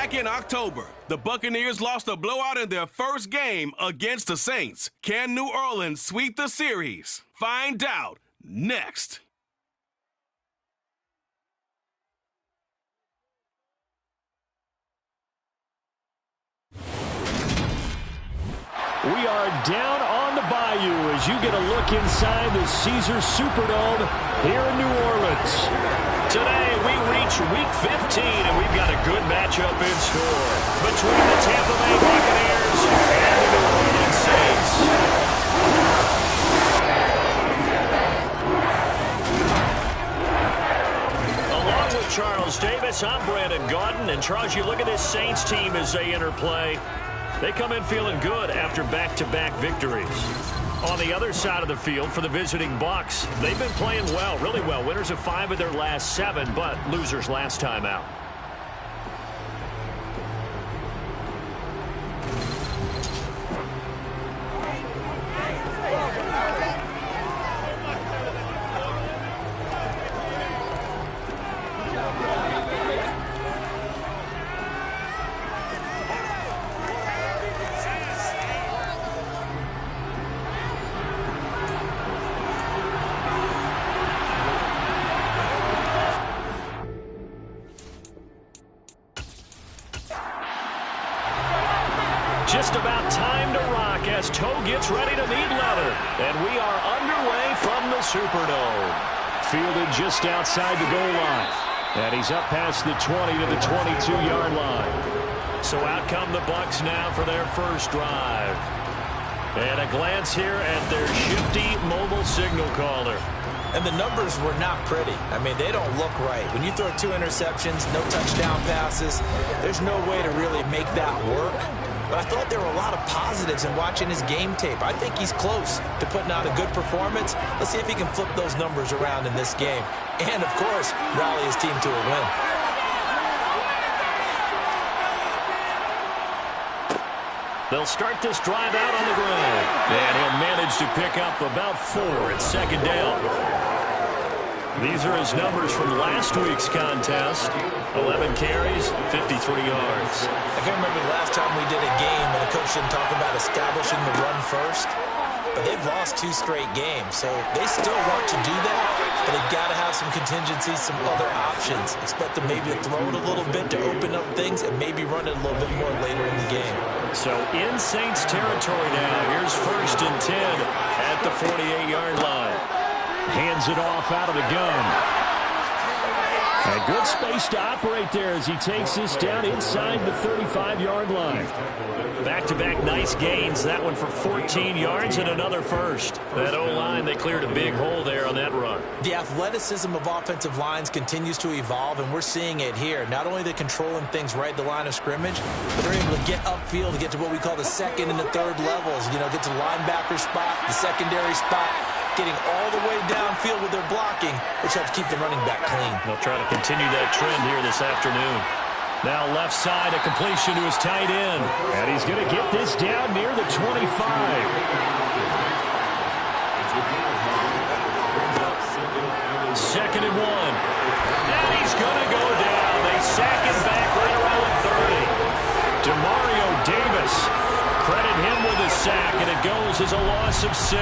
Back in October, the Buccaneers lost a blowout in their first game against the Saints. Can New Orleans sweep the series? Find out next. We are down on the bayou as you get a look inside the Caesars Superdome here in New Orleans. Today we reach Week 15, and we've got a good matchup in store between the Tampa Bay Buccaneers and the New Orleans Saints. Along with Charles Davis, I'm Brandon Gaudin, and Charles, you look at this Saints team as they enter play. They come in feeling good after back-to-back victories. On the other side of the field for the visiting Bucs, they've been playing well, really well. Winners of 5 of their last 7, but losers last time out. Just about time to rock as Toe gets ready to meet leather. And we are underway from the Superdome. Fielded just outside the goal line. And he's up past the 20 to the 22-yard line. So out come the Bucs now for their first drive. And a glance here at their shifty mobile signal caller. And the numbers were not pretty. I mean, they don't look right. When you throw 2 interceptions, no touchdown passes, there's no way to really make that work. But I thought there were a lot of positives in watching his game tape. I think he's close to putting out a good performance. Let's see if he can flip those numbers around in this game. And, of course, rally his team to a win. They'll start this drive out on the ground. And he'll manage to pick up about 4 at second down. These are his numbers from last week's contest. 11 carries, 53 yards. I can't remember the last time we did a game and the coach didn't talk about establishing the run first. But they've lost 2 straight games, so they still want to do that. But they've got to have some contingencies, some other options. Expect them maybe to throw it a little bit to open up things and maybe run it a little bit more later in the game. So in Saints territory now, here's 1st and 10 at the 48-yard line. Hands it off out of the gun. A good space to operate there as he takes this down inside the 35-yard line. Back-to-back nice gains. That one for 14 yards and another first. That O-line, they cleared a big hole there on that run. The athleticism of offensive lines continues to evolve, and we're seeing it here. Not only are they controlling things right at the line of scrimmage, but they're able to get upfield to get to what we call the 2nd and the 3rd levels. You know, get to the linebacker spot, the secondary spot, getting all the way downfield with their blocking, which helps keep the running back clean. They'll try to continue that trend here this afternoon. Now left side, a completion to his tight end. And he's going to get this down near the 25. 2nd and 1. And he's going to go down. They sack him back right around the 30. Demario Davis. Credit him with a sack, and it goes as a loss of 6.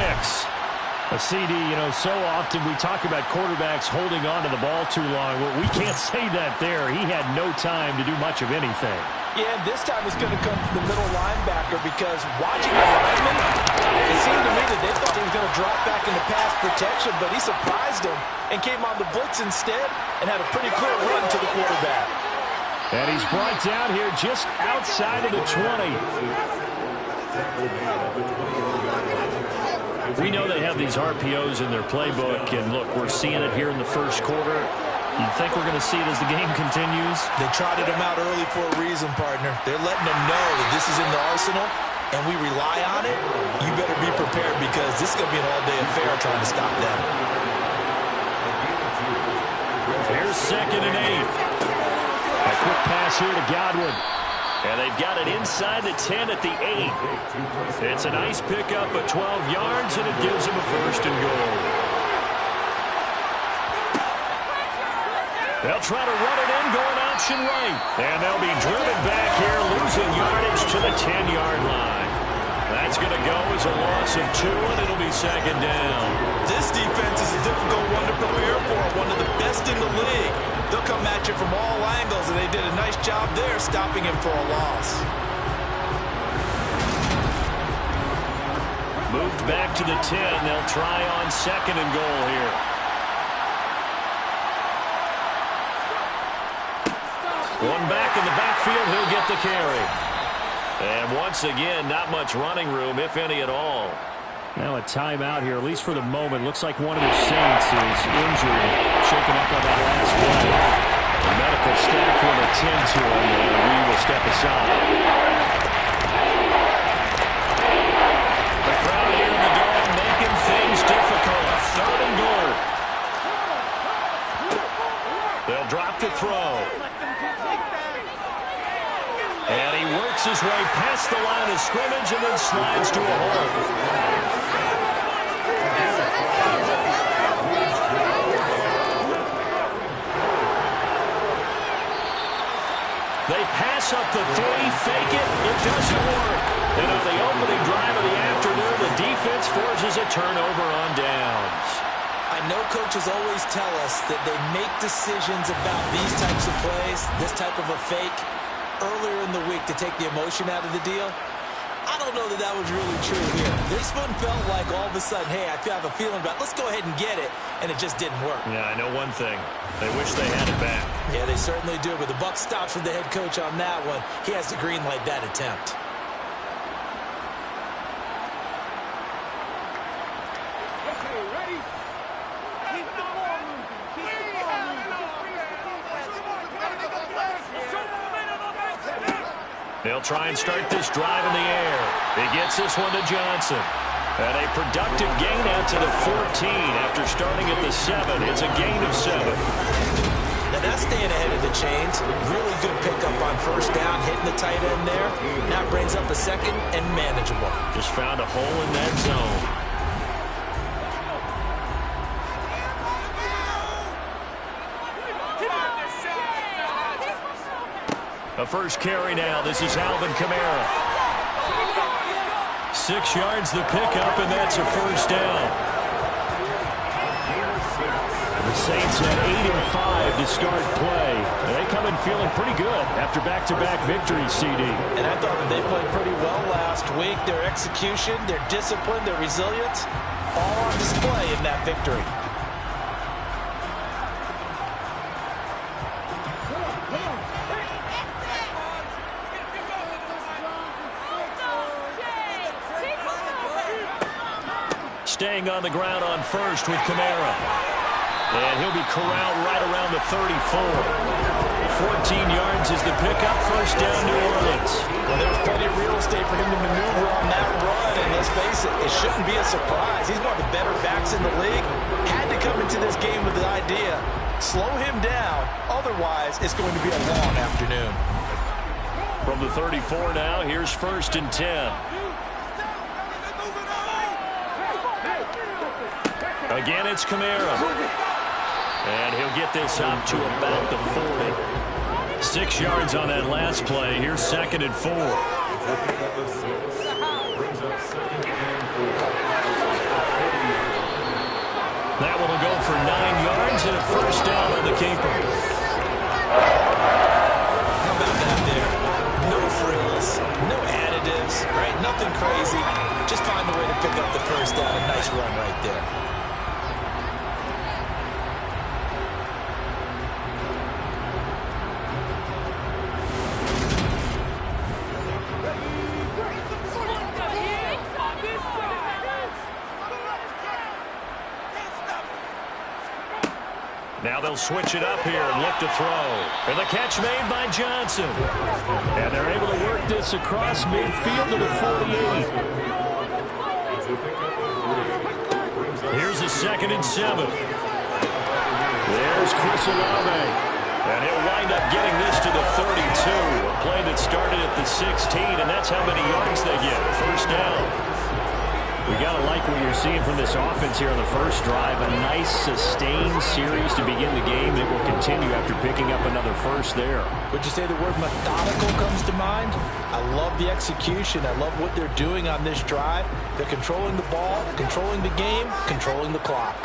A CD, you know, so often we talk about quarterbacks holding on to the ball too long. Well, we can't say that there. He had no time to do much of anything. Yeah, and this time it's going to come from the middle linebacker because watching the lineman, it seemed to me that they thought he was going to drop back into pass protection, but he surprised him and came on the blitz instead and had a pretty clear run to the quarterback. And he's brought down here just outside of the 20. We know they have these RPOs in their playbook, and look, we're seeing it here in the first quarter. You think we're going to see it as the game continues? They trotted him out early for a reason, partner. They're letting them know that this is in the arsenal, and we rely on it. You better be prepared because this is going to be an all-day affair trying to stop them. Here's 2nd and 8. A quick pass here to Godwin. And they've got it inside the 10 at the 8. It's a nice pickup of 12 yards, and it gives them a 1st and goal. They'll try to run it in, going option right. And they'll be driven back here, losing yardage to the 10-yard line. That's going to go as a loss of 2, and it'll be second down. This defense is a difficult one to prepare for, one of the best in the league. They'll come at you from all angles, and they did a nice job there stopping him for a loss. Moved back to the 10. They'll try on second and goal here. One back in the backfield. He'll get the carry. And once again, not much running room, if any at all. Now a timeout here, at least for the moment. Looks like one of the Saints is injured, shaken up on that last play. The medical staff will attend to him, and we will step aside. The crowd here in the dome making things difficult. Third and goal. They'll drop the throw. And he works his way past the line of scrimmage and then slides to a hole. They pass up the 3, fake it, it doesn't work. And on the opening drive of the afternoon, the defense forces a turnover on downs. I know coaches always tell us that they make decisions about these types of plays, this type of a fake, earlier in the week to take the emotion out of the deal. I don't know that that was really true here. This one felt like all of a sudden, hey, I have a feeling about it. Let's go ahead and get it, and it just didn't work. Yeah, I know one thing. They wish they had it back. Yeah, they certainly do, but the buck stops with the head coach on that one. He has to green light that attempt. They'll try and start this drive in the air. He gets this one to Johnson. And a productive gain out to the 14 after starting at the 7. It's a gain of 7. Now that's staying ahead of the chains. Really good pickup on first down, hitting the tight end there. Now brings up a second and manageable. Just found a hole in that zone. A first carry now. This is Alvin Kamara. 6 yards the pickup, and that's a first down. The Saints had 8 and 5 to start play. They come in feeling pretty good after back-to-back victories, CD. And I thought that they played pretty well last week. Their execution, their discipline, their resilience, all on display in that victory. Staying on the ground on first with Kamara. And he'll be corralled right around the 34. 14 yards is the pickup. First down, New Orleans. Well, there was plenty of real estate for him to maneuver on that run. And let's face it, it shouldn't be a surprise. He's one of the better backs in the league. Had to come into this game with the idea, slow him down. Otherwise, it's going to be a long afternoon. From the 34 now, here's first and 10. Again, it's Kamara. And he'll get this up to about the 40. 6 yards on that last play. Here's second and 4. That one will go for 9 yards and a first down on the keeper. How about that there? No frills, no additives, right? Nothing crazy. Just find a way to pick up the first down. A nice run right there. Now they'll switch it up here and look to throw. And the catch made by Johnson. And they're able to work this across midfield to the 48. Here's a second and 7. There's Chris Olave. And he'll wind up getting this to the 32. A play that started at the 16, and that's how many yards they get. First down. We got to like what you're seeing from this offense here on the first drive. A nice, sustained series to begin the game that will continue after picking up another first there. Would you say the word methodical comes to mind? I love the execution. I love what they're doing on this drive. They're controlling the ball, controlling the game, controlling the clock.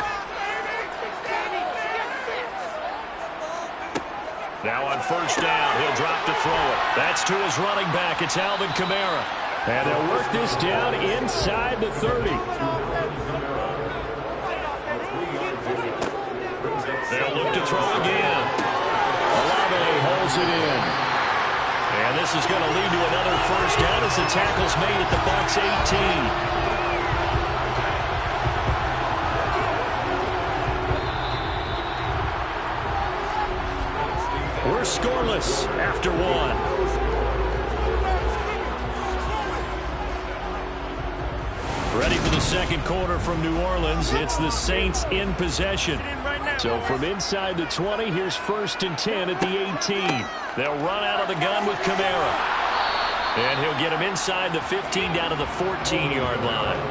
Now on first down, he'll drop to throw it. That's to his running back. It's Alvin Kamara. And they'll work this down inside the 30. They'll look to throw again. Olave holds it in. And this is going to lead to another first down as the tackle's made at the Bucs 18. We're scoreless after one. Ready for the second quarter from New Orleans. It's the Saints in possession. So from inside the 20, here's 1st and 10 at the 18. They'll run out of the gun with Kamara. And he'll get him inside the 15 down to the 14-yard line.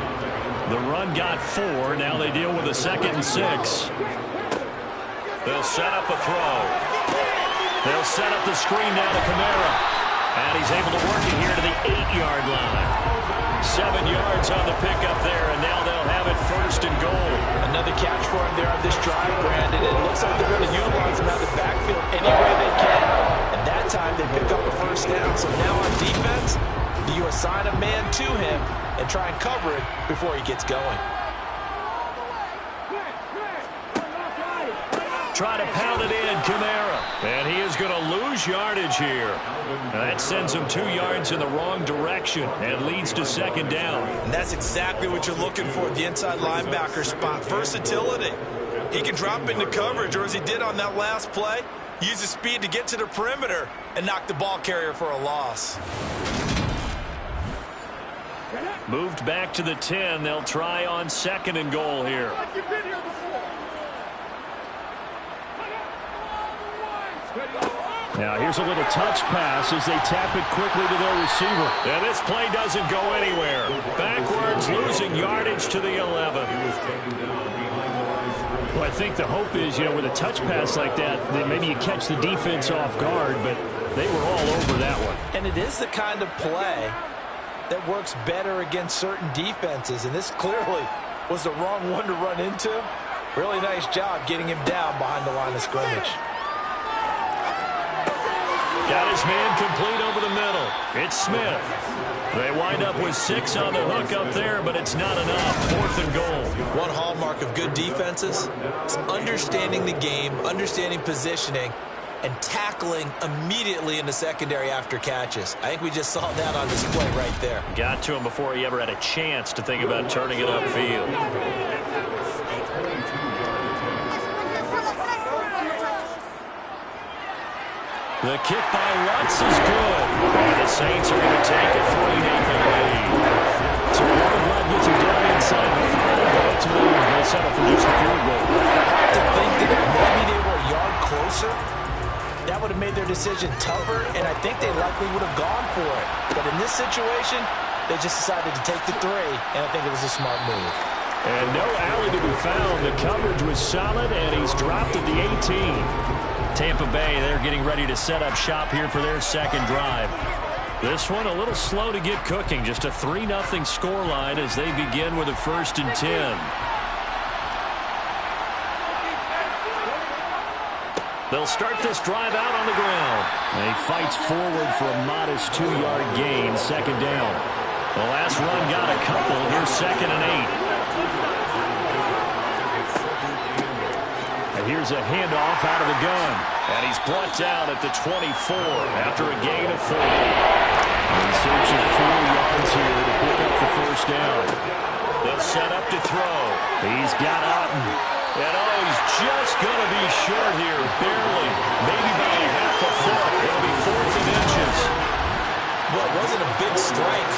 The run got 4. Now they deal with a 2nd and 6. They'll set up a throw. They'll set up the screen now to Kamara. And he's able to work it here to the 8-yard line. 7 yards on the pickup there, and now they'll have it 1st and goal. Another catch for him there on this drive, Brandon. It looks like they're going to utilize him out of the backfield any way they can. And that time they pick up a 1st down. So now on defense, do you assign a man to him and try and cover it before he gets going? Try to pound it in, Kamara. And he is going to lose yardage here. That sends him 2 yards in the wrong direction and leads to 2nd down. And that's exactly what you're looking for at the inside linebacker spot. Versatility. He can drop into coverage, or as he did on that last play, use his speed to get to the perimeter and knock the ball carrier for a loss. Moved back to the 10. They'll try on 2nd and goal here. Now here's a little touch pass as they tap it quickly to their receiver. And this play doesn't go anywhere. Backwards, losing yardage to the 11. Well, I think the hope is, with a touch pass like that maybe you catch the defense off guard, but they were all over that one. And it is the kind of play that works better against certain defenses, and this clearly was the wrong one to run into. Really nice job getting him down behind the line of scrimmage. Got his man complete over the middle. It's Smith. They wind up with 6 on the hook up there, but it's not enough. 4th and goal. One hallmark of good defenses is understanding the game, understanding positioning, and tackling immediately in the secondary after catches. I think we just saw that on display right there. Got to him before he ever had a chance to think about turning it upfield. The kick by Lutz is good. And the Saints are going to take a 3-0 lead. So Warren gets him down inside the 5, but ultimately they'll settle for just a field goal. I have to think that if maybe they were a yard closer, that would have made their decision tougher, and I think they likely would have gone for it. But in this situation, they just decided to take the 3, and I think it was a smart move. And no alley to be found. The coverage was solid, and he's dropped at the 18. Tampa Bay, they're getting ready to set up shop here for their 2nd drive. This one a little slow to get cooking. Just a 3-0 scoreline as they begin with a 1st and 10. They'll start this drive out on the ground. And he fights forward for a modest 2-yard gain. 2nd down. The last run got a couple. Here's 2nd and 8. Here's a handoff out of the gun. And he's brought down at the 24 after a gain of 4. In search of 4 yards here to pick up the 1st down. They'll set up to throw. He's got Otten. And he's just going to be short here, barely. Maybe by a half a foot. It'll be 4th and inches. Well, it wasn't a big strike,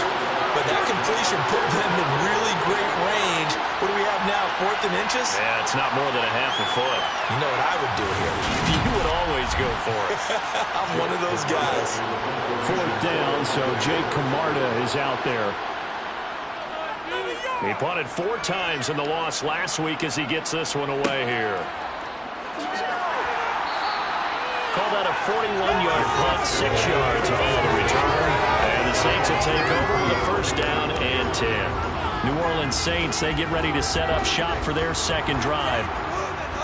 but that completion put them in really great range. What do we have now, 4th and inches? Yeah, it's not more than a half a foot. You know what I would do here? You would always go for it. I'm one of those guys. 4th down, so Jake Camarda is out there. He punted 4 times in the loss last week as he gets this one away here. Called out a 41-yard punt, 6 yards on the return. And the Saints will take over with a first down and 10. New Orleans Saints, they get ready to set up shop for their second drive.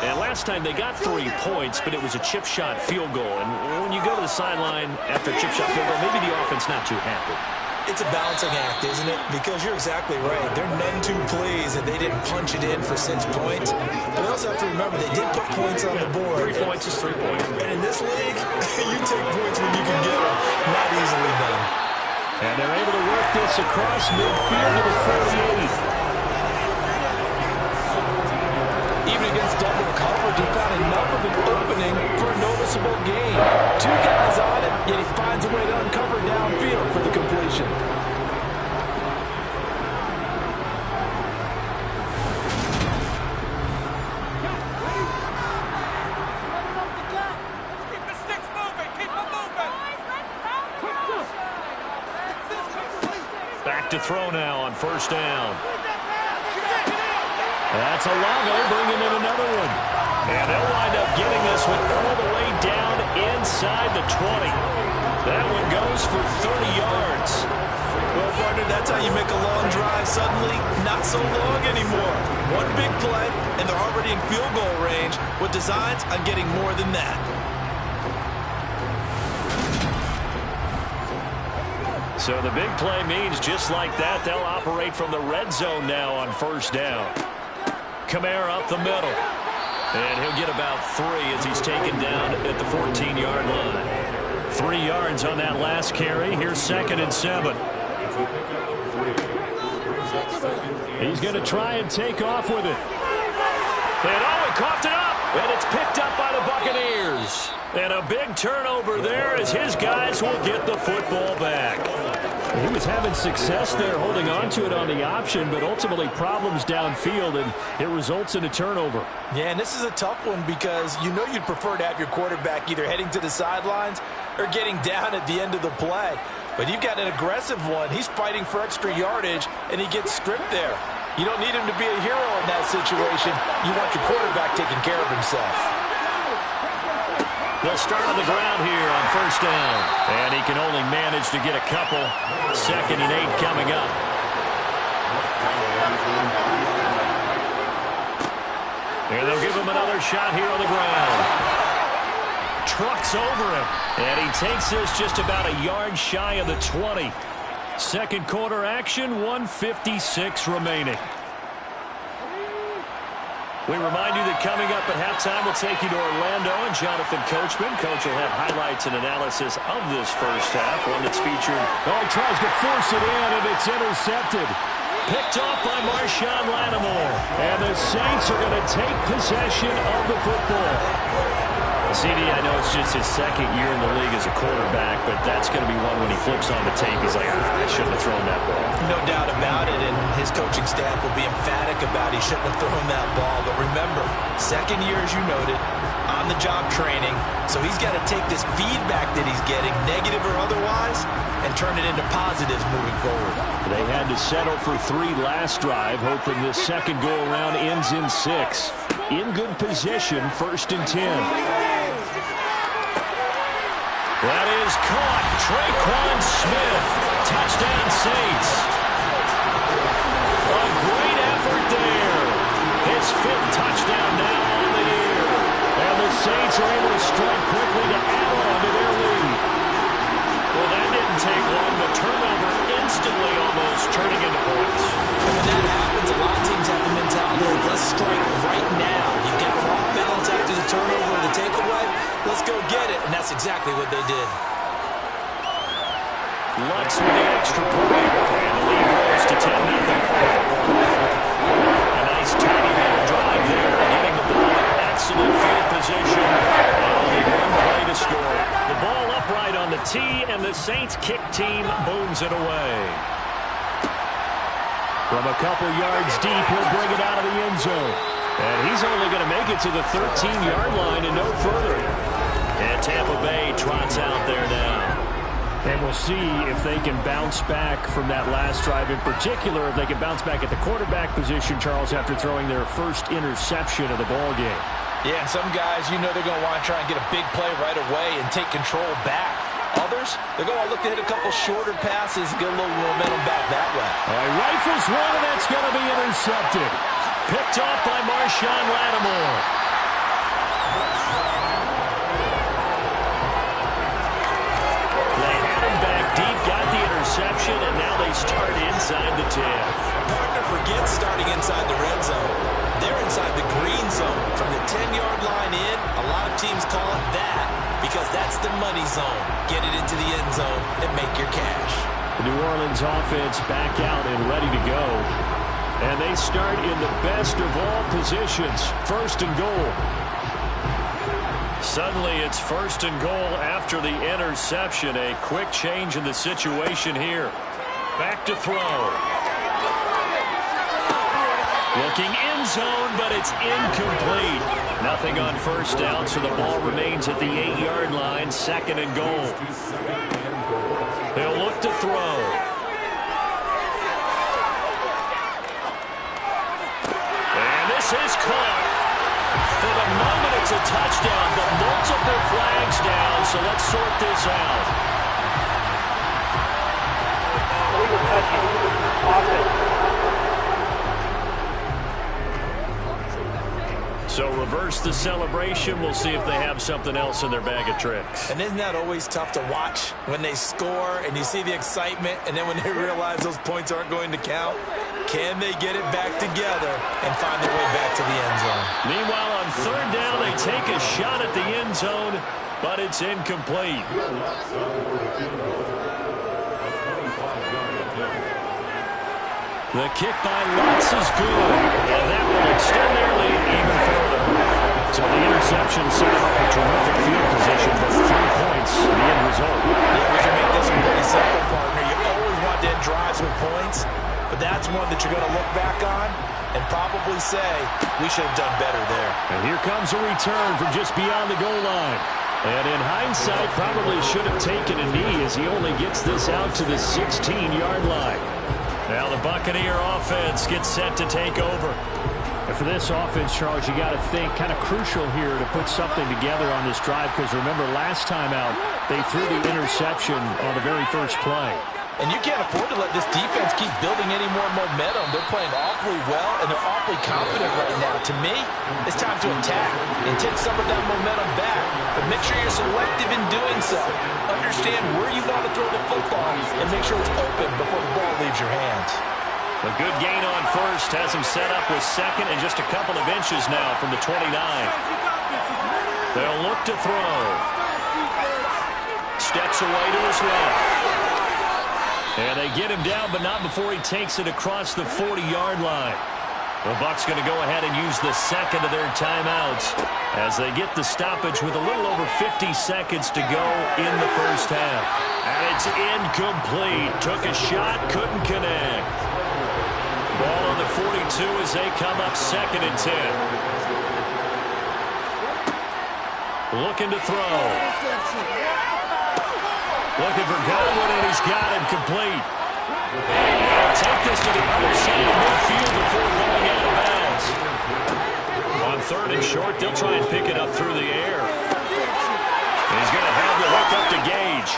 And last time they got 3 points, but it was a chip shot field goal. And when you go to the sideline after a chip shot field goal, maybe the offense not too happy. It's a balancing act, isn't it? Because you're exactly right. They're none too pleased that they didn't punch it in for 6 points. But they also have to remember they did put points on the board. 3 points is 3 points. And in this league, you take points when you can get them. Not easily done. And they're able to work this across midfield to the 48. Even against double coverage, he found enough of an opening for a noticeable gain. 2 guys on it, yet he finds a way to uncover downfield for the completion. Back to throw now on first down. That's Alago bringing in another one. And they'll wind up getting this one all the way down inside the 20. That one goes for 30 yards. Well, partner, that's how you make a long drive suddenly not so long anymore. One big play, and they're already in field goal range with designs on getting more than that. So the big play means just like that, they'll operate from the red zone now on first down. Kamara up the middle. And he'll get about 3 as he's taken down at the 14-yard line. 3 yards on that last carry. Here's 2nd and 7. He's going to try and take off with it. And he coughed it up. And it's picked up by the Buccaneers. And a big turnover there as his guys will get the football back. He was having success there holding on to it on the option, but ultimately problems downfield, and it results in a turnover. Yeah, and this is a tough one because you know you'd prefer to have your quarterback either heading to the sidelines or getting down at the end of the play. But you've got an aggressive one. He's fighting for extra yardage, and he gets stripped there. You don't need him to be a hero in that situation. You want your quarterback taking care of himself. They'll start on the ground here on first down. And he can only manage to get a couple. 2nd and 8 coming up. And they'll give him another shot here on the ground. Trucks over him. And he takes this just about a yard shy of the 20. Second quarter action, 1:56 remaining. We remind you that coming up at halftime, we'll take you to Orlando and Jonathan Coachman. Coach will have highlights and analysis of this first half, one that's featured. Oh, he tries to force it in, and it's intercepted. Picked off by Marshawn Lattimore. And the Saints are going to take possession of the football. CD, I know it's just his 2nd year in the league as a quarterback, but that's going to be one when he flips on the tape, he's like, I shouldn't have thrown that ball. No doubt about it, and his coaching staff will be emphatic about he shouldn't have thrown that ball. But remember, 2nd year, as you noted, on-the-job training, so he's got to take this feedback that he's getting, negative or otherwise, and turn it into positives moving forward. They had to settle for 3 last drive, hoping this second go-around ends in 6. In good position, 1st and 10. That is caught. Traquan Smith. Touchdown Saints. A great effort there. His 5th touchdown now on the year. And the Saints are able to strike quickly to add on to their lead. Well, that didn't take long. The turnover instantly almost turning into points. And when that happens, a lot of teams have the mentality of let's strike right now. You've got off balance after the turnover or the takeaway. Let's go get it. And that's exactly what they did. Lutz with the extra point. And the lead grows to 10-0. A nice tidy little drive there. Getting the ball in excellent field position. And only one play to score. The ball upright on the tee, and the Saints kick team booms it away. From a couple yards deep, he'll bring it out of the end zone. And he's only going to make it to the 13-yard line and no further. And Tampa Bay trots out there now. And we'll see if they can bounce back from that last drive. In particular, if they can bounce back at the quarterback position, Charles, after throwing their first interception of the ball game. Yeah, and some guys, you know they're going to want to try and get a big play right away and take control back. Others, they're going to look to hit a couple shorter passes and get a little momentum back that way. All right, rifles one, and that's going to be intercepted. Picked off by Marshawn Lattimore. Interception, and now they start inside the 10. Partner forgets starting inside the red zone. They're inside the green zone. From the 10-yard line in, a lot of teams call it that because that's the money zone. Get it into the end zone and make your cash. The New Orleans offense back out and ready to go. And they start in the best of all positions, first and goal. Suddenly it's first and goal after the interception. A quick change in the situation here. Back to throw. Looking end zone, but it's incomplete. Nothing on first down, so the ball remains at the 8-yard line, second and goal. They'll look to throw. And this is caught. For the moment, it's a touchdown, but multiple flags down, so let's sort this out. So reverse the celebration. We'll see if they have something else in their bag of tricks. And isn't that always tough to watch when they score and you see the excitement, and then when they realize those points aren't going to count? Can they get it back together and find their way back to the end zone? Meanwhile, on third down, they take a shot at the end zone, but it's incomplete. The kick by Lutz is good, and that will extend their lead even further. So the interception set up a terrific field position, but 3 points, the end result. Yeah, we can make this one pretty simple, partner. You always want to end drives with points, but that's one that you're going to look back on and probably say, we should have done better there. And here comes a return from just beyond the goal line. And in hindsight, probably should have taken a knee as he only gets this out to the 16-yard line. Now the Buccaneer offense gets set to take over. And for this offense, Charles, you got to think kind of crucial here to put something together on this drive, because remember last time out they threw the interception on the very first play. And you can't afford to let this defense keep building any more momentum. They're playing awfully well, and they're awfully confident right now. To me, it's time to attack and take some of that momentum back. But make sure you're selective in doing so. Understand where you want to throw the football and make sure it's open before the ball leaves your hands. A good gain on first has him set up with second and just a couple of inches now from the 29. They'll look to throw. Steps away to his left. And they get him down, but not before he takes it across the 40-yard line. The Bucs going to go ahead and use the second of their timeouts as they get the stoppage with a little over 50 seconds to go in the first half. And it's incomplete. Took a shot, couldn't connect. Ball on the 42 as they come up second and 10. Looking to throw. Looking for Godwin, and he's got him complete. They'll take this to the other side of midfield before going out of bounds. On third and short, they'll try and pick it up through the air. He's going to have the hook up to Gage.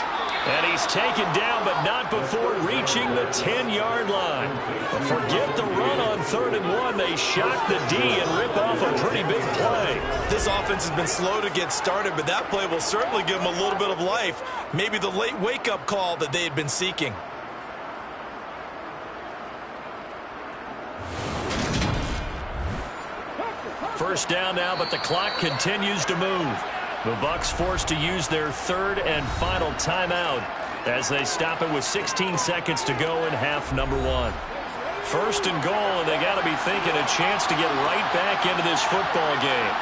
And he's taken down, but not before reaching the 10-yard line. But forget the run on 3rd and 1. They shock the D and rip off a pretty big play. This offense has been slow to get started, but that play will certainly give them a little bit of life. Maybe the late wake-up call that they had been seeking. First down now, but the clock continues to move. The Bucs forced to use their third and final timeout as they stop it with 16 seconds to go in half number 1. First and goal, and they got to be thinking a chance to get right back into this football game.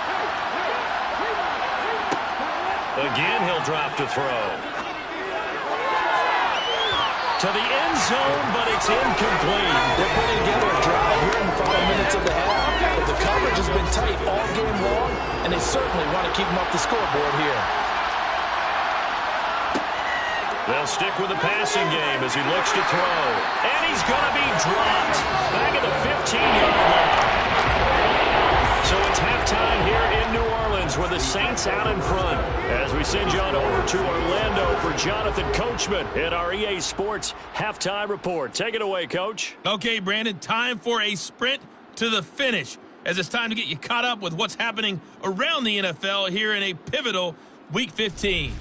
Again, he'll drop to throw. To the end zone, but it's incomplete. They're putting together a drive here in the final minutes of the half. But the coverage has been tight all game long, and they certainly want to keep them up the scoreboard here. They'll stick with the passing game as he looks to throw. And he's going to be dropped back at the 15-yard line. So it's halftime here in New Orleans with the Saints out in front. As we send you on over to Orlando for Jonathan Coachman in our EA Sports Halftime Report. Take it away, Coach. Okay, Brandon, time for a sprint to the finish, as it's time to get you caught up with what's happening around the NFL here in a pivotal Week 15.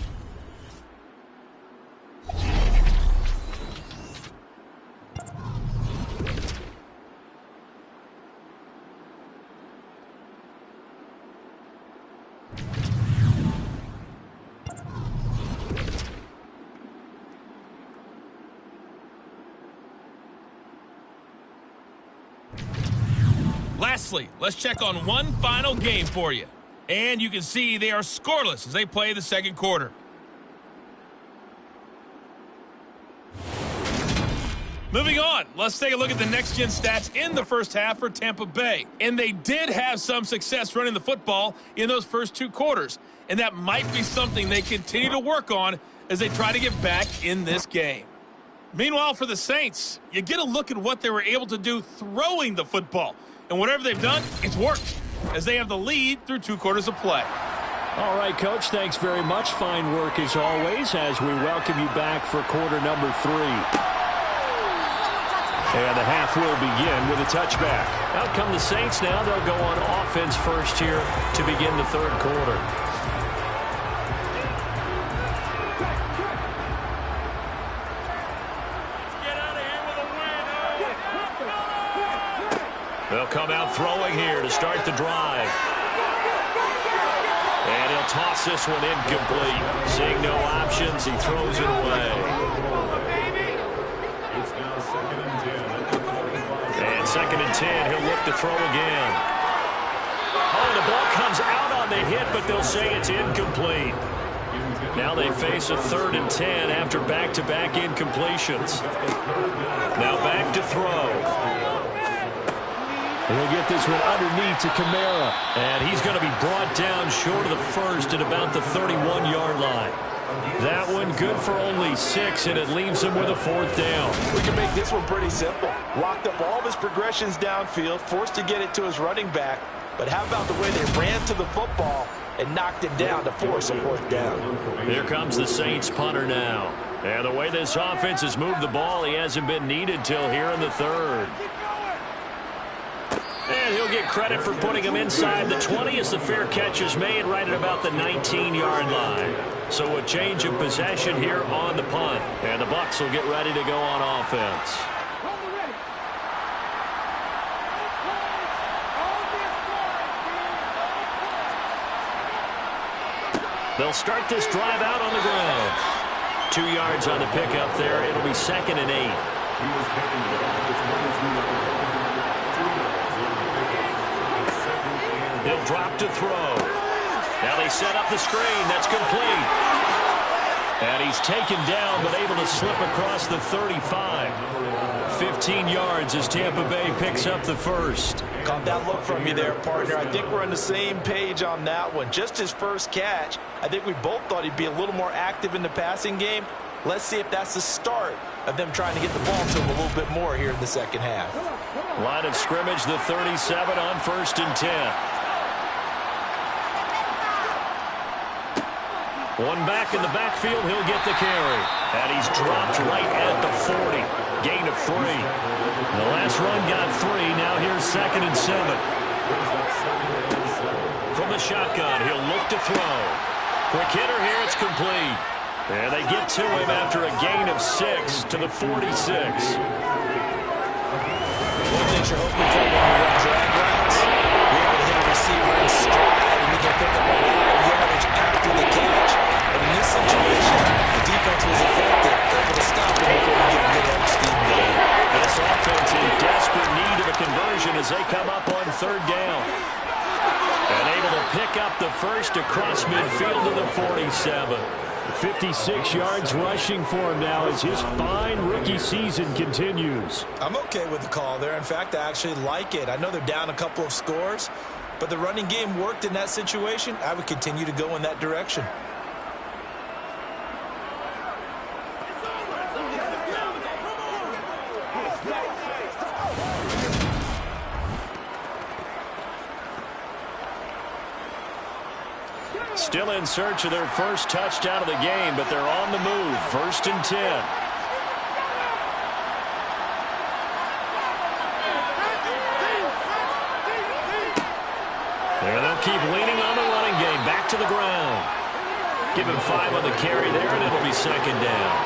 Lastly, let's check on one final game for you. And you can see they are scoreless as they play the second quarter. Moving on, let's take a look at the next-gen stats in the first half for Tampa Bay. And they did have some success running the football in those first two quarters. And that might be something they continue to work on as they try to get back in this game. Meanwhile, for the Saints, you get a look at what they were able to do throwing the football. And whatever they've done, it's worked, as they have the lead through 2 quarters of play. All right, Coach, thanks very much. Fine work as always as we welcome you back for quarter number 3. And the half will begin with a touchback. Out come the Saints now. They'll go on offense first here to begin the third quarter. They'll come out throwing here to start the drive. And he'll toss this one incomplete. Seeing no options, he throws it away. And 2nd and 10, he'll look to throw again. Oh, the ball comes out on the hit, but they'll say it's incomplete. Now they face a 3rd and 10 after back-to-back incompletions. Now back to throw. He'll get this one underneath to Kamara. And he's going to be brought down short of the first at about the 31-yard line. That one good for only 6, and it leaves him with a 4th down. We can make this one pretty simple. Locked up all of his progressions downfield, forced to get it to his running back. But how about the way they ran to the football and knocked him down to force a 4th down? Here comes the Saints punter now. And the way this offense has moved the ball, he hasn't been needed till here in the 3rd. And he'll get credit for putting him inside the 20 as the fair catch is made right at about the 19-yard line. So a change of possession here on the punt. And the Bucs will get ready to go on offense. They'll start this drive out on the ground. 2 yards on the pickup there. It'll be 2nd and 8. He'll drop to throw. Now they set up the screen. That's complete. And he's taken down, but able to slip across the 35. 15 yards as Tampa Bay picks up the first. Caught that look from you there, partner. I think we're on the same page on that one. Just his first catch. I think we both thought he'd be a little more active in the passing game. Let's see if that's the start of them trying to get the ball to him a little bit more here in the second half. Line of scrimmage, the 37 on 1st and 10. One back in the backfield, he'll get the carry. And he's dropped right at the 40. Gain of 3. The last run got 3. Now here's 2nd and 7. From the shotgun, he'll look to throw. Quick hitter here, it's complete. And they get to him after a gain of 6 to the 46. One of the things you're hoping for when you run drag routes, you're able to hit a receiver in stride, and you can pick up a lot of yardage after the catch. And in this situation, the defense was effective, able to stop him before he could get up steam going. This offense in desperate need of a conversion as they come up on 3rd down. And able to pick up the first across midfield to the 47. 56 yards rushing for him now as his fine rookie season continues. I'm okay with the call there. In fact, I actually like it. I know they're down a couple of scores, but the running game worked in that situation. I would continue to go in that direction. Still in search of their first touchdown of the game, but they're on the move. 1st and 10. And they'll keep leaning on the running game. Back to the ground. Give him 5 on the carry there, and it'll be 2nd down.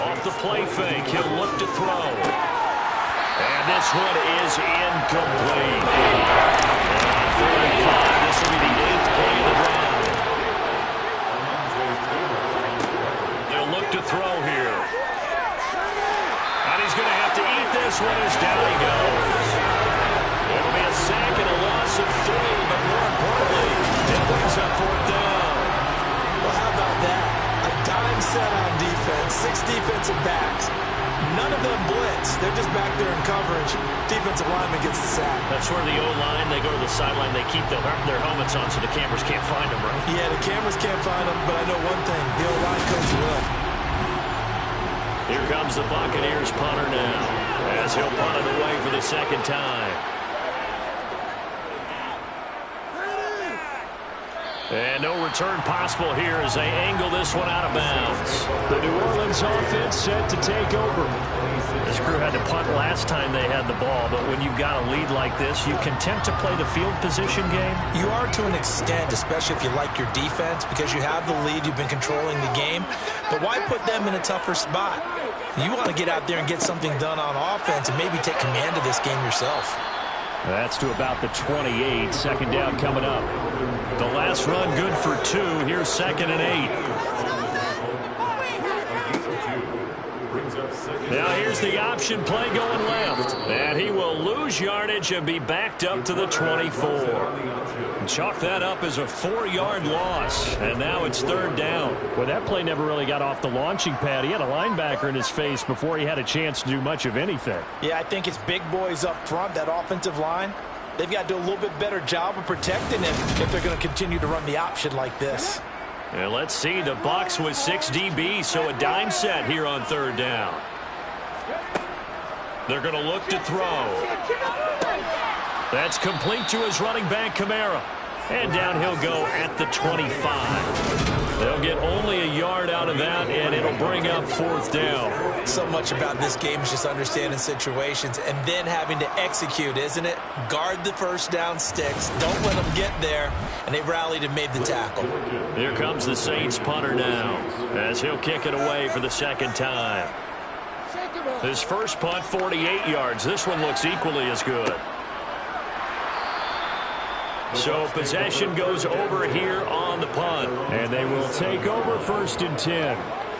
Off the play fake, he'll look to throw. And this one is incomplete. And 4th and 5, this will be the 8th play of the drive. They'll look to throw here. And he's going to have to eat this one as down he goes. It'll be a sack and a loss of 3, but more importantly, it brings up 4th down. Well, how about that? A dime set on defense, 6 defensive backs. None of them blitz. They're just back there in coverage. Defensive lineman gets the sack. That's where the O-line, they go to the sideline, they keep their helmets on so the cameras can't find them, right? Yeah, the cameras can't find them, but I know one thing. The O-line coach will. Here comes the Buccaneers punter now, as he'll punt it away for the 2nd time. And no return possible here as they angle this one out of bounds. The New Orleans offense set to take over. This crew had to punt last time they had the ball, but when you've got a lead like this, you content to play the field position game? You are to an extent, especially if you like your defense, because you have the lead, you've been controlling the game. But why put them in a tougher spot? You want to get out there and get something done on offense and maybe take command of this game yourself. That's to about the 28. 2nd down coming up. The last run good for 2. Here's 2nd and 8. Now here's the option play going left. And he will lose yardage and be backed up to the 24. Chalk that up as a 4-yard loss. And now it's 3rd down. Well, that play never really got off the launching pad. He had a linebacker in his face before he had a chance to do much of anything. Yeah, I think it's big boys up front, that offensive line. They've got to do a little bit better job of protecting him if they're going to continue to run the option like this. And let's see, the Bucs with 6 DBs, so a dime set here on 3rd down. They're going to look to throw. That's complete to his running back, Kamara. And down he'll go at the 25. They'll get only a yard out of that, and it'll bring up 4th down. So much about this game is just understanding situations and then having to execute, isn't it? Guard the 1st down sticks. Don't let them get there. And they rallied and made the tackle. Here comes the Saints punter now, as he'll kick it away for the 2nd time. His first punt, 48 yards. This one looks equally as good. So possession goes over here on the punt. And they will take over 1st and 10.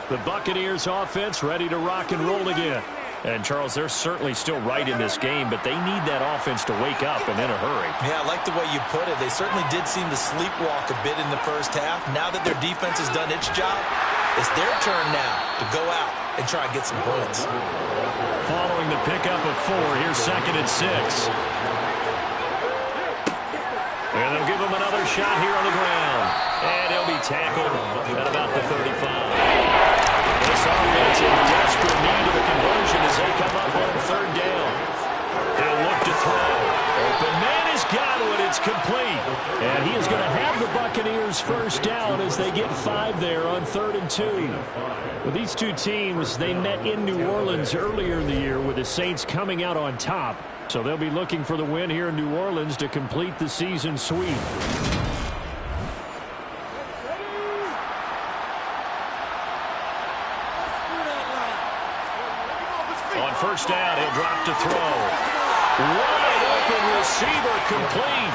The Buccaneers offense ready to rock and roll again. And, Charles, they're certainly still right in this game, but they need that offense to wake up and in a hurry. Yeah, I like the way you put it. They certainly did seem to sleepwalk a bit in the first half. Now that their defense has done its job, it's their turn now to go out and try and get some points. Following the pickup of 4, here's 2nd and 6. And they'll give him another shot here on the ground. And he'll be tackled at about the 35. This offense in desperate need of a conversion as they come up on 3rd down. They'll look to throw. Open man has got one. It's complete. And he is going to have the Buccaneers 1st down as they get 5 there on 3rd and 2. Well, these two teams, they met in New Orleans earlier in the year with the Saints coming out on top. So they'll be looking for the win here in New Orleans to complete the season sweep. On 1st down, he'll drop to throw. Wide open receiver complete.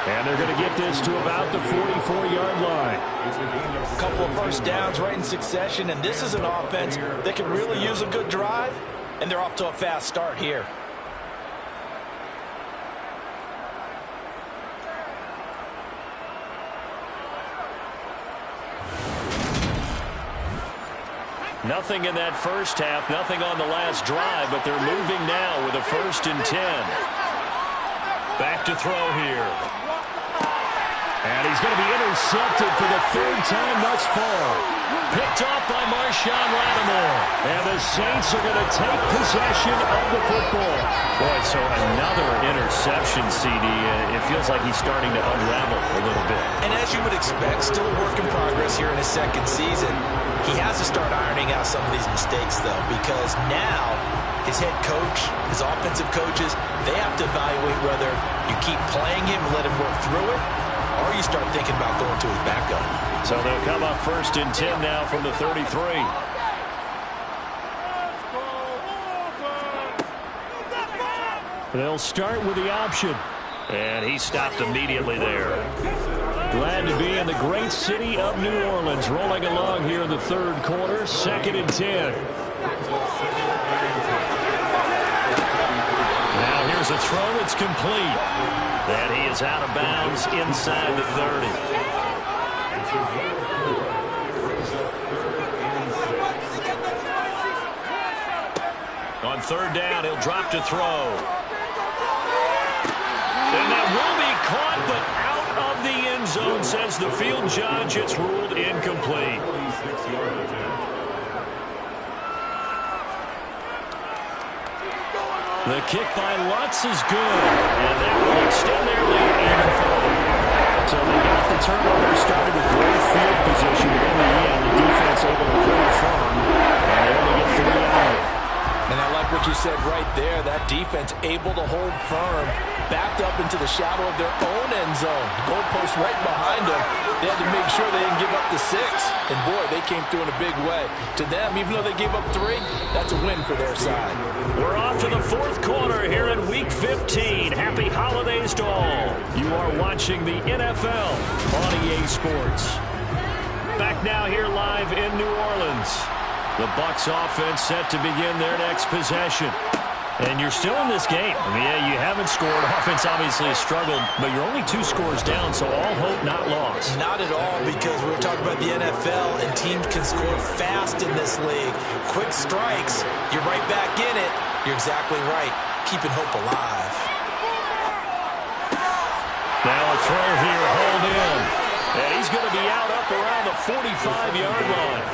And they're going to get this to about the 44-yard line. A couple of 1st downs right in succession, and this is an offense that can really use a good drive, and they're off to a fast start here. Nothing in that first half, nothing on the last drive, but they're moving now with a 1st and 10. Back to throw here. And he's going to be intercepted for the third time thus far. Picked off by Marshawn Lattimore. And the Saints are going to take possession of the football. Boy, so another interception, CD. It feels like he's starting to unravel a little bit. And as you would expect, still a work in progress here in his second season. He has to start ironing out some of these mistakes, though, because now his head coach, his offensive coaches, they have to evaluate whether you keep playing him and let him work through it, or you start thinking about going to his backup. So they'll come up 1st and 10 now from the 33. They'll start with the option. And he stopped immediately there. Glad to be in the great city of New Orleans, rolling along here in the third quarter, 2nd and 10. Now here's a throw that's complete. And he is out of bounds inside the 30. On 3rd down, he'll drop to throw. And that will be caught, but out of the end zone, says the field judge. It's ruled incomplete. The kick by Lutz is good, and that will extend their lead even further. So they got the turnover, started with great field position, but in the end, the defense able to hold firm, and they only get 3 out. And I like what you said right there. That defense able to hold firm, backed up into the shadow of their own end zone. Goalpost right behind them. They had to make sure they didn't give up the 6. And boy, they came through in a big way. To them, even though they gave up 3, that's a win for their side. We're off to the 4th quarter here in Week 15. Happy holidays to all. You are watching the NFL on EA Sports. Back now here live in New Orleans. The Bucs offense set to begin their next possession. And you're still in this game. I mean, yeah, you haven't scored. Offense obviously has struggled, but you're only 2 scores down, so all hope not lost. Not at all, because we're talking about the NFL, and teams can score fast in this league. Quick strikes, you're right back in it. You're exactly right. Keeping hope alive. Now a throw here, hold in. And he's going to be out up around the 45-yard line.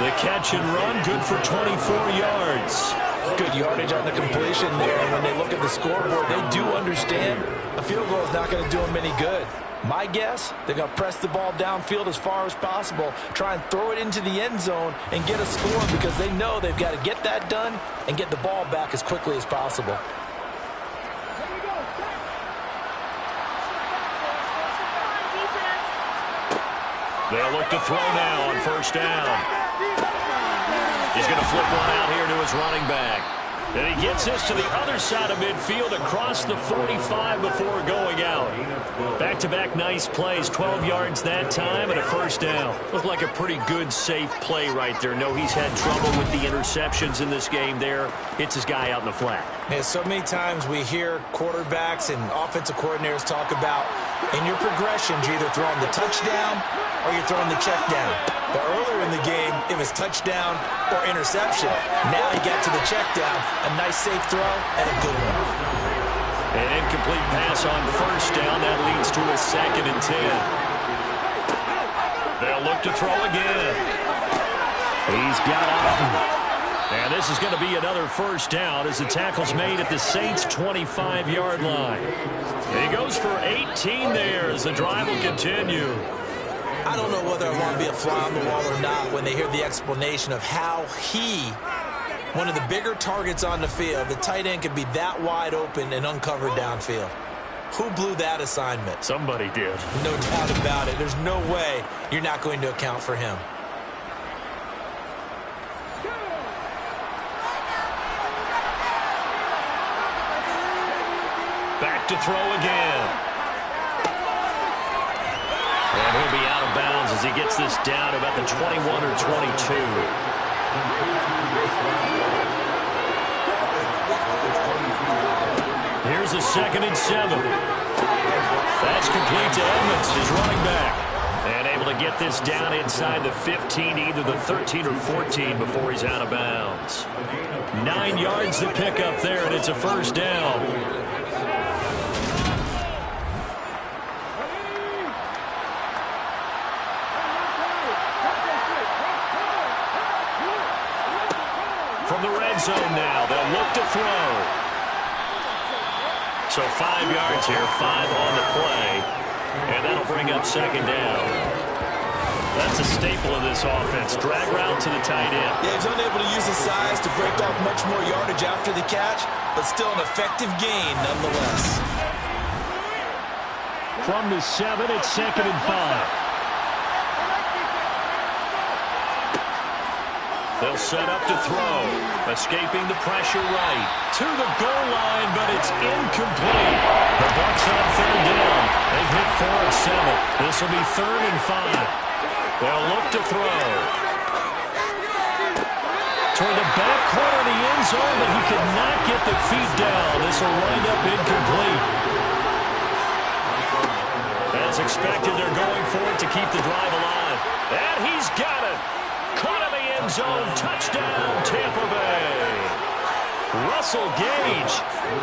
The catch and run, good for 24 yards. Good yardage on the completion there. And when they look at the scoreboard, they do understand a field goal is not going to do them any good. My guess, they're going to press the ball downfield as far as possible, try and throw it into the end zone and get a score, because they know they've got to get that done and get the ball back as quickly as possible. They'll look to throw now on 1st down. He's going to flip one out here to his running back. And he gets this to the other side of midfield across the 45 before going out. Back-to-back nice plays, 12 yards that time and a 1st down. Looked like a pretty good, safe play right there. No, he's had trouble with the interceptions in this game there. Hits his guy out in the flat. Yeah, so many times we hear quarterbacks and offensive coordinators talk about, in your progressions, you're either throwing the touchdown or you're throwing the check down. But earlier in the game, it was touchdown or interception. Now he got to the check down. A nice safe throw and a good one. An incomplete pass on 1st down. That leads to a 2nd and 10. They'll look to throw again. He's got up. And this is going to be another 1st down as the tackle's made at the Saints' 25-yard line. And he goes for 18 there as the drive will continue. I don't know whether I want to be a fly on the wall or not when they hear the explanation of how one of the bigger targets on the field, the tight end, could be that wide open and uncovered downfield. Who blew that assignment? Somebody did. No doubt about it. There's no way you're not going to account for him. Back to throw again. And he'll be out of bounds as he gets this down about the 21 or 22. Here's a 2nd and 7. That's complete to Edmonds, his running back. And able to get this down inside the 15, either the 13 or 14 before he's out of bounds. 9 yards to pick up there, and it's a 1st down. zone now. They'll look to throw. So 5 yards here, 5 on the play. And that'll bring up second down. That's a staple of this offense. Drag route to the tight end. Yeah, he's unable to use his size to break off much more yardage after the catch, but still an effective gain nonetheless. From the 7, it's 2nd and 5. They'll set up to throw. Escaping the pressure right. To the goal line, but it's incomplete. The Bucs on third down. They've hit 4 of 7. This will be 3rd and 5. They'll look to throw. Toward the back corner of the end zone, but he could not get the feet down. This will wind up incomplete. As expected, they're going for it to keep the drive alive. And he's got it. Caught in the end zone. Touchdown, Tampa Bay. Russell Gage,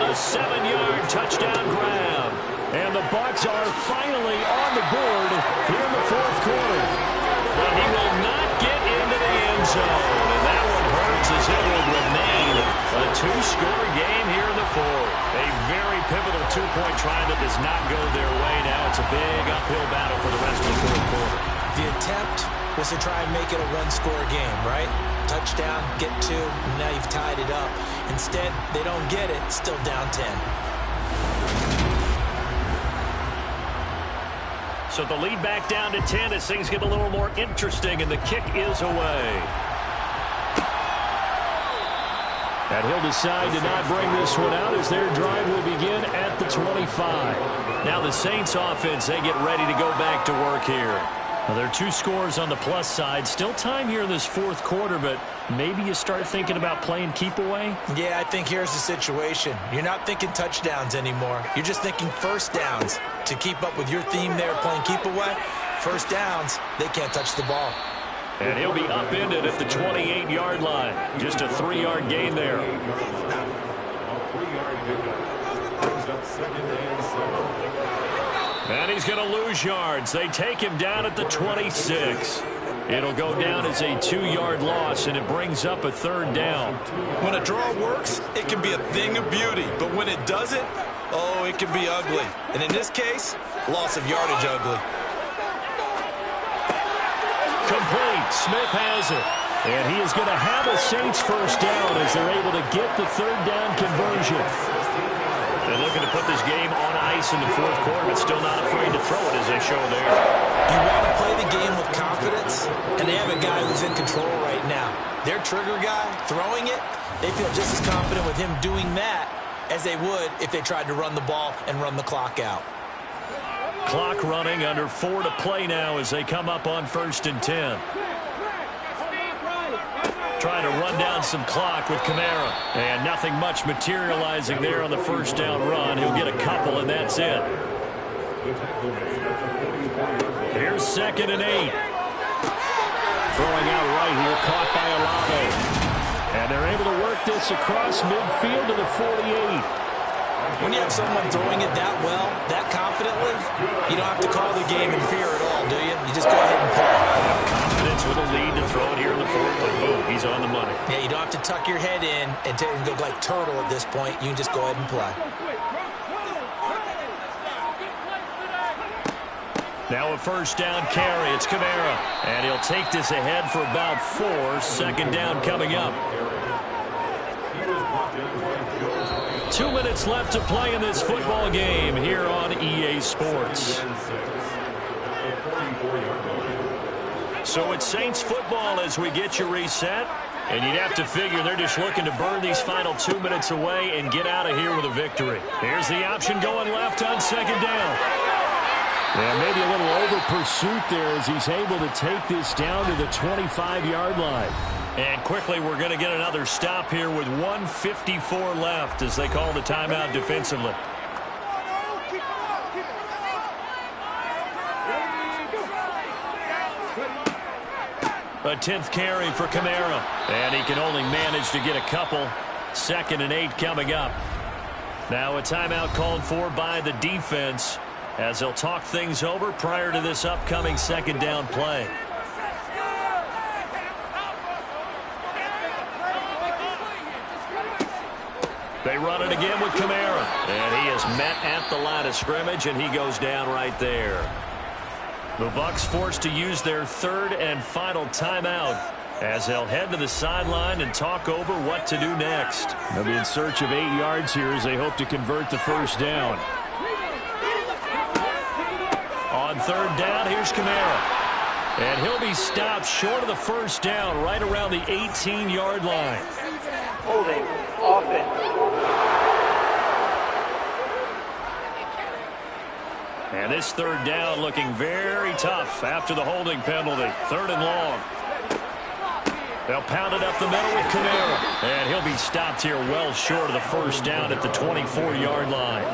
a 7-yard touchdown grab. And the Bucs are finally on the board here in the 4th quarter. But he will not get into the end zone. And that one hurts as it will remain a 2-score game here in the 4th. A very pivotal 2-point try that does not go their way. Now it's a big uphill battle for the rest of the 4th quarter. The attempt was to try and make it a 1-score game, right? Touchdown, get 2, and now you've tied it up. Instead, they don't get it, still down 10. So the lead back down to 10 as things get a little more interesting, and the kick is away. And he'll decide to not bring this one out as their drive will begin at the 25. Now the Saints offense, they get ready to go back to work here. Well, there are 2 scores on the plus side. Still time here in this 4th quarter, but maybe you start thinking about playing keep away? Yeah, I think here's the situation. You're not thinking touchdowns anymore. You're just thinking first downs. To keep up with your theme there, playing keep away, first downs, they can't touch the ball. And he'll be upended at the 28-yard line. Just a 3-yard gain there. And he's going to lose yards. They take him down at the 26. It'll go down as a 2-yard loss, and it brings up a 3rd down. When a draw works, it can be a thing of beauty. But when it doesn't, oh, it can be ugly. And in this case, loss of yardage ugly. Complete. Smith has it. And he is going to have a Saints first down as they're able to get the 3rd down conversion. They're looking to put this game on ice in the 4th quarter, but still not afraid to throw it as they show there. You want to play the game with confidence, and they have a guy who's in control right now. Their trigger guy, throwing it, they feel just as confident with him doing that as they would if they tried to run the ball and run the clock out. Clock running, under 4 to play now as they come up on 1st and 10. Trying to run down some clock with Kamara. And nothing much materializing there on the first down run. He'll get a couple, and that's it. Here's 2nd and 8. Throwing out right here, caught by Olave. And they're able to work this across midfield to the 48. When you have someone throwing it that well, that confidently, you don't have to call the game in fear at all, do you? You just go ahead and play. Confidence with a lead to throw it here in the 4th, and boom, he's on the money. Yeah, you don't have to tuck your head in and go like turtle at this point. You can just go ahead and play. Now a first down carry. It's Kamara. And he'll take this ahead for about 4. 2nd down coming up. 2 minutes left to play in this football game here on EA Sports. So it's Saints football as we get you reset. And you'd have to figure they're just looking to burn these final 2 minutes away and get out of here with a victory. Here's the option going left on 2nd down. Yeah, maybe a little over pursuit there as he's able to take this down to the 25-yard line. And quickly, we're going to get another stop here with 1:54 left as they call the timeout defensively. A 10th carry for Kamara. And he can only manage to get a couple. 2nd and 8 coming up. Now a timeout called for by the defense as they'll talk things over prior to this upcoming 2nd down play. They run it again with Kamara. And he is met at the line of scrimmage, and he goes down right there. The Bucs forced to use their third and final timeout as they'll head to the sideline and talk over what to do next. They'll be in search of 8 yards here as they hope to convert the first down. On third down, here's Kamara. And he'll be stopped short of the first down right around the 18-yard line. Holding offense. And this third down looking very tough after the holding penalty. Third and long. They'll pound it up the middle with Kamara. And he'll be stopped here well short of the first down at the 24-yard line.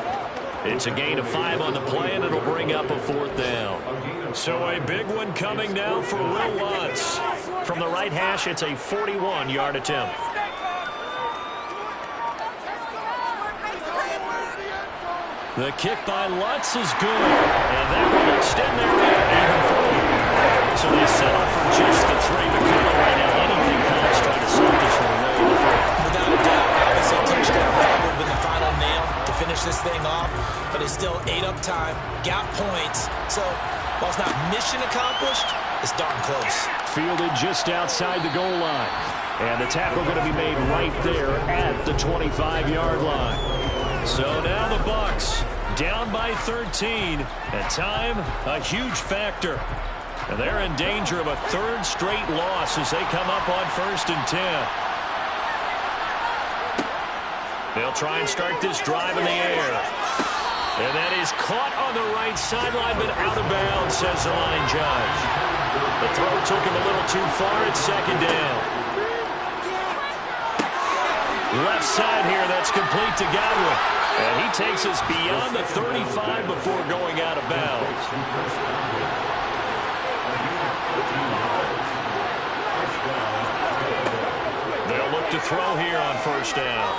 It's a gain of 5 on the play, and it'll bring up a fourth down. So a big one coming now for Will Lutz. From the right hash, it's a 41-yard attempt. The kick by Lutz is good. And that will extend their lead even further. So they settle for just the 3. McCullough right now, anything helps trying to stop this one away in the front. Without a doubt, obviously touchdown that would have been the final nail to finish this thing off. But it's still 8 up time, got points. So while it's not mission accomplished, it's darn close. Fielded just outside the goal line. And the tackle going to be made right there at the 25-yard line. So now the Bucs down by 13. And time, a huge factor. And they're in danger of a third straight loss as they come up on 1st and 10. They'll try and start this drive in the air. And that is caught on the right sideline, but out of bounds, says the line judge. The throw took him a little too far at second down. Left side here, that's complete to Godwin. And he takes us beyond the 35 before going out of bounds. They'll look to throw here on first down.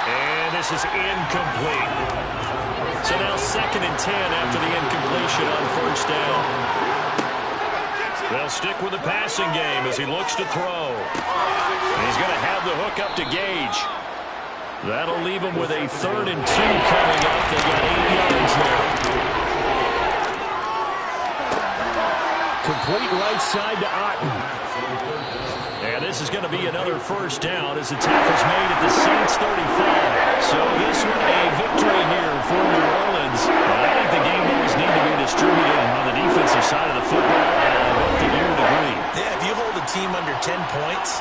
And this is incomplete. So now 2nd and 10 after the incompletion on first down. They'll stick with the passing game as he looks to throw. And he's going to have the hook up to Gage. That'll leave him with a 3rd and 2 coming up. They got 8 yards there. Complete right side to Otten. And this is going to be another first down as the tackle's made at the Saints 35. So this one a victory here for New Orleans. I think the game balls need to be distributed on the defensive side of the football, and I hope that you would agree. Yeah, if you hold a team under 10 points,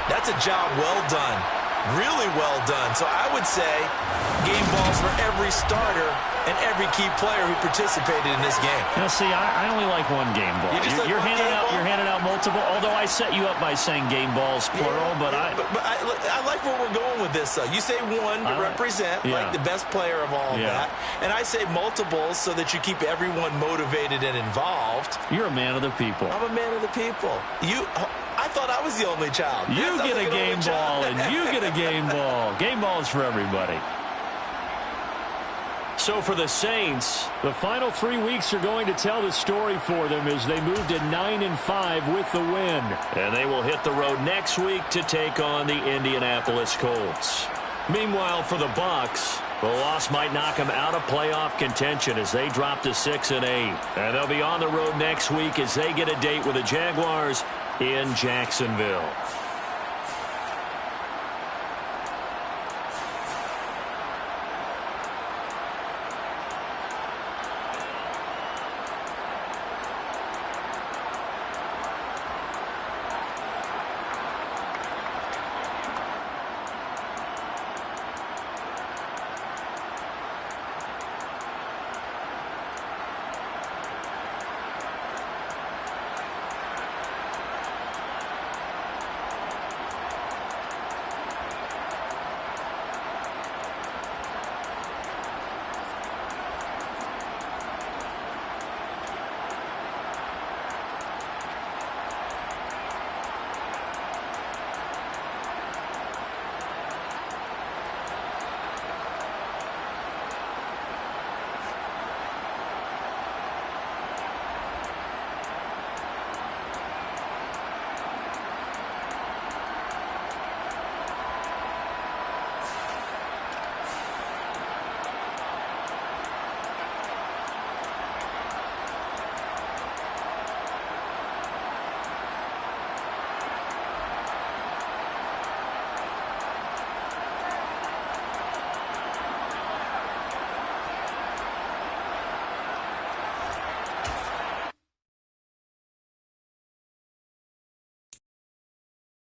that's a job well done. Really well done. So I would say game balls for every starter and every key player who participated in this game. Now, see, I only like one game ball. You're handing out multiple, although I set you up by saying game balls, plural, but I like where we're going with this, though. You say one to represent, like the best player of all of that. And I say multiples so that you keep everyone motivated and involved. You're a man of the people. I'm a man of the people. I thought I was the only child. You get a game ball, and you get a game ball. Game balls for everybody. So for the Saints, the final 3 weeks are going to tell the story for them as they move to 9-5 with the win. And they will hit the road next week to take on the Indianapolis Colts. Meanwhile, for the Bucs, the loss might knock them out of playoff contention as they drop to 6-8. And they'll be on the road next week as they get a date with the Jaguars in Jacksonville.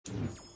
it.